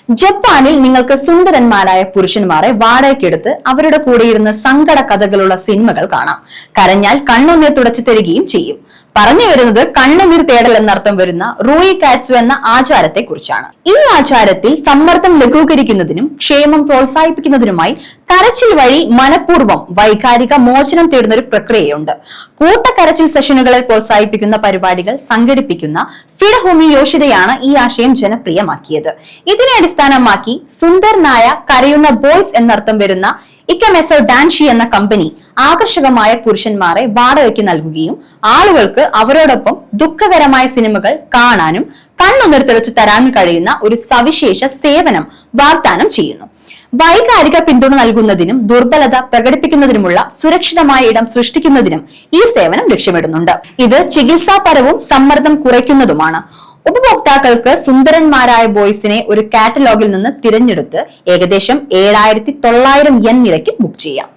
ജപ്പാനിൽ നിങ്ങൾക്ക് സുന്ദരന്മാരായ പുരുഷന്മാരെ വാടകയ്ക്കെടുത്ത് അവരുടെ കൂടെ ഇരുന്ന് സങ്കട കഥകളുള്ള സിനിമകൾ കാണാം. കരഞ്ഞാൽ കണ്ണുനീർ തുടച്ചു തരികയും ചെയ്യും. പറഞ്ഞു വരുന്നത് കണ്ണുനീർ തേടൽ എന്നർത്ഥം വരുന്ന റൂയി കാറ്റ്സു എന്ന ആചാരത്തെ കുറിച്ചാണ്. ഈ ആചാരത്തിൽ സമ്മർദ്ദം ലഘൂകരിക്കുന്നതിനും ക്ഷേമം പ്രോത്സാഹിപ്പിക്കുന്നതിനുമായി കരച്ചിൽ വഴി മനഃപൂർവ്വം വൈകാരിക മോചനം തേടുന്ന ഒരു പ്രക്രിയയുണ്ട്. കൂട്ടക്കരച്ചിൽ സെഷനുകളെ പ്രോത്സാഹിപ്പിക്കുന്ന പരിപാടികൾ സംഘടിപ്പിക്കുന്ന ഫിഡഹോമി യോഷിതയാണ് ഈ ആശയം ജനപ്രിയമാക്കിയത്. ഇതിനെ അടിസ്ഥാനമാക്കി സുന്ദരനായ കരയുന്ന ബോയ്സ് എന്നർത്ഥം വരുന്ന ഇക്കമെസോ ഡാൻഷി എന്ന കമ്പനി ആകർഷകമായ പുരുഷന്മാരെ വാടകയ്ക്ക് നൽകുകയും ആളുകൾക്ക് അവരോടൊപ്പം ദുഃഖകരമായ സിനിമകൾ കാണാനും കണ്ണുനീർ തെളിച്ചു തരാനും കഴിയുന്ന ഒരു സവിശേഷ സേവനം വാഗ്ദാനം ചെയ്യുന്നു. വൈകാരിക പിന്തുണ നൽകുന്നതിനും ദുർബലത പ്രകടിപ്പിക്കുന്നതിനുമുള്ള സുരക്ഷിതമായ ഇടം സൃഷ്ടിക്കുന്നതിനും ഈ സേവനം ലക്ഷ്യമിടുന്നുണ്ട്. ഇത് ചികിത്സാപരവും സമ്മർദ്ദം കുറയ്ക്കുന്നതുമാണ്. ഉപഭോക്താക്കൾക്ക് സുന്ദരന്മാരായ ബോയ്സിനെ ഒരു കാറ്റലോഗിൽ നിന്ന് തിരഞ്ഞെടുത്ത് ഏകദേശം 7,900 yen നിരക്കിൽ ബുക്ക് ചെയ്യാം.